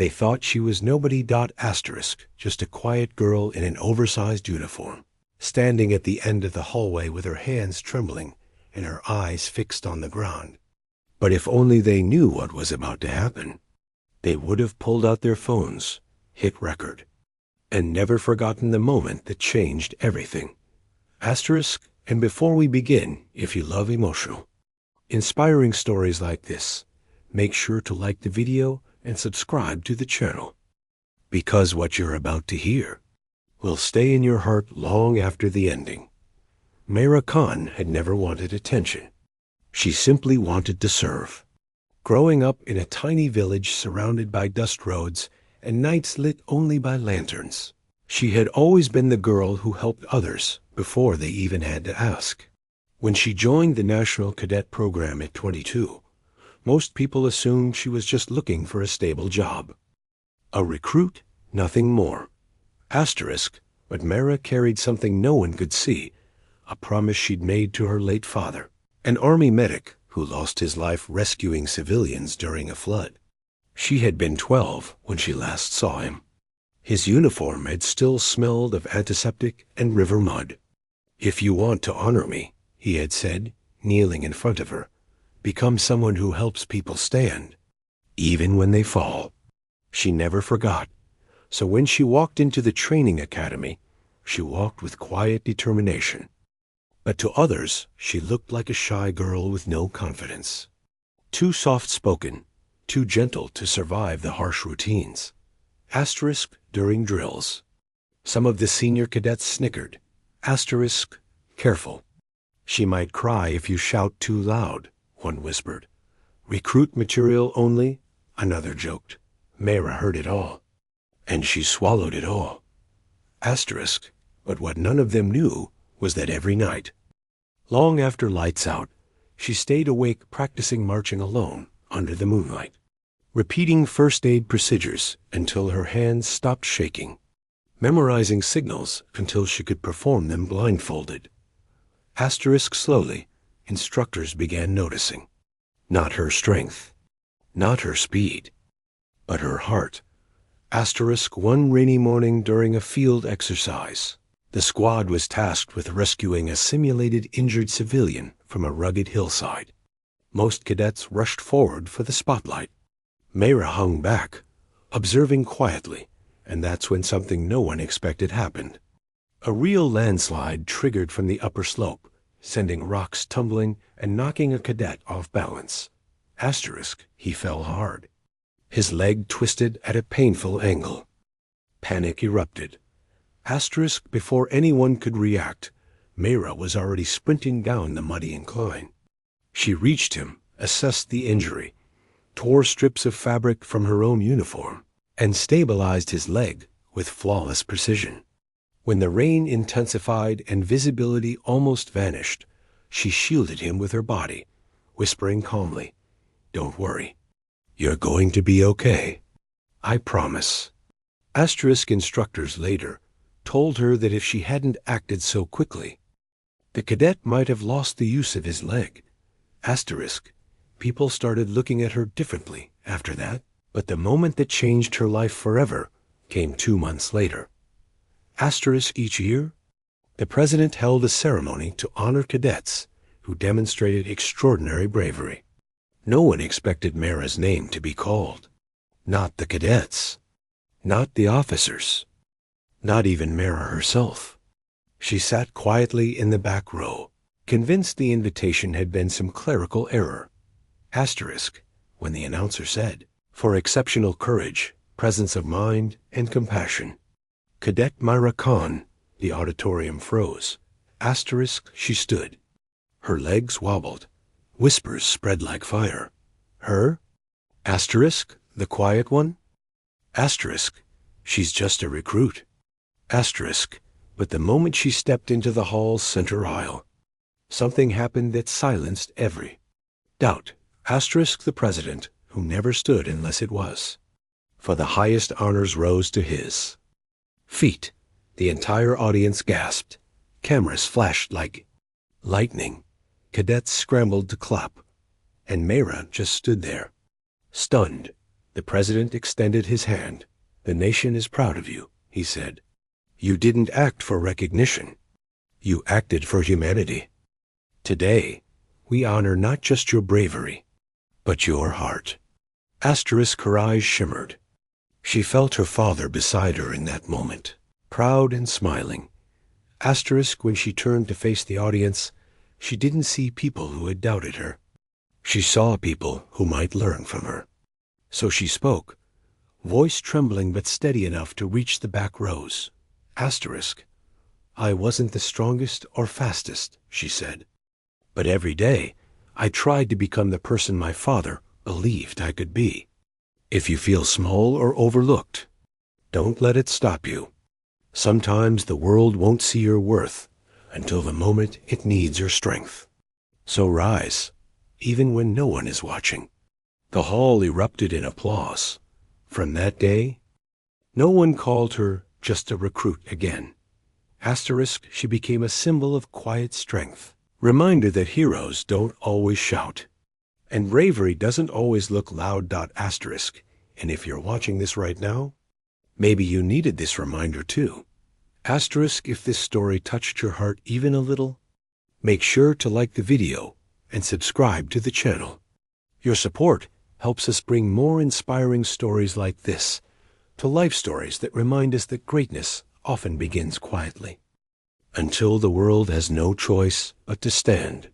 They thought she was nobody. Asterisk, just a quiet girl in an oversized uniform, standing at the end of the hallway with her hands trembling and her eyes fixed on the ground. But if only they knew what was about to happen, they would have pulled out their phones, hit record, and never forgotten the moment that changed everything. Asterisk, and before we begin, if you love emotional, inspiring stories like this, make sure to like the video and subscribe to the channel, because what you're about to hear will stay in your heart long after the ending. Mehra Khan had never wanted attention. She simply wanted to serve. Growing up in a tiny village surrounded by dust roads and nights lit only by lanterns, she had always been the girl who helped others before they even had to ask. When she joined the National Cadet Program at 22, most people assumed she was just looking for a stable job. A recruit, nothing more. Asterisk, but Mehra carried something no one could see, a promise she'd made to her late father, an army medic who lost his life rescuing civilians during a flood. She had been 12 when she last saw him. His uniform had still smelled of antiseptic and river mud. "If you want to honor me," he had said, kneeling in front of her, "become someone who helps people stand, even when they fall." She never forgot. So when she walked into the training academy, she walked with quiet determination. But to others, she looked like a shy girl with no confidence. Too soft-spoken, too gentle to survive the harsh routines. Asterisk, during drills, some of the senior cadets snickered. Asterisk, careful. She might cry if you shout too loud, one whispered. Recruit material only, another joked. Mehra heard it all, and she swallowed it all. Asterisk, but what none of them knew was that every night, long after lights out, she stayed awake practicing marching alone under the moonlight, repeating first aid procedures until her hands stopped shaking, memorizing signals until she could perform them blindfolded. Asterisk, slowly, instructors began noticing. Not her strength, not her speed, but her heart. Asterisk, one rainy morning during a field exercise, the squad was tasked with rescuing a simulated injured civilian from a rugged hillside. Most cadets rushed forward for the spotlight. Mehra hung back, observing quietly, and that's when something no one expected happened. A real landslide triggered from the upper slope, sending rocks tumbling and knocking a cadet off balance. Asterisk, he fell hard. His leg twisted at a painful angle. Panic erupted. Asterisk, before anyone could react, Mehra was already sprinting down the muddy incline. She reached him, assessed the injury, tore strips of fabric from her own uniform, and stabilized his leg with flawless precision. When the rain intensified and visibility almost vanished, she shielded him with her body, whispering calmly, "Don't worry. You're going to be okay. I promise." Asterisk, instructors later told her that if she hadn't acted so quickly, the cadet might have lost the use of his leg. Asterisk, people started looking at her differently after that, but the moment that changed her life forever came 2 months later. Asterisk, each year, the president held a ceremony to honor cadets who demonstrated extraordinary bravery. No one expected Mehra's name to be called. Not the cadets. Not the officers. Not even Mehra herself. She sat quietly in the back row, convinced the invitation had been some clerical error. Asterisk, when the announcer said, "For exceptional courage, presence of mind, and compassion, Cadet Mehra Khan," the auditorium froze. Asterisk, she stood. Her legs wobbled. Whispers spread like fire. Her? Asterisk, the quiet one? Asterisk, she's just a recruit. Asterisk, but the moment she stepped into the hall's center aisle, something happened that silenced every doubt. Asterisk, the president, who never stood unless it was. For the highest honors rose to his feet. The entire audience gasped. Cameras flashed like lightning. Cadets scrambled to clap. And Mehra just stood there, stunned, The president extended his hand. "The nation is proud of you," he said. "You didn't act for recognition. You acted for humanity. Today, we honor not just your bravery, but your heart." Her eyes shimmered. She felt her father beside her in that moment, proud and smiling. When she turned to face the audience, she didn't see people who had doubted her. She saw people who might learn from her. So she spoke, voice trembling but steady enough to reach the back rows. "I wasn't the strongest or fastest," she said. "But every day, I tried to become the person my father believed I could be. If you feel small or overlooked, don't let it stop you. Sometimes the world won't see your worth until the moment it needs your strength. So rise, even when no one is watching." The hall erupted in applause. From that day, no one called her just a recruit again. She became a symbol of quiet strength, reminder that heroes don't always shout, and bravery doesn't always look loud. And if you're watching this right now, maybe you needed this reminder too. If this story touched your heart even a little, make sure to like the video and subscribe to the channel. Your support helps us bring more inspiring stories like this to life, stories that remind us that greatness often begins quietly. Until the world has no choice but to stand,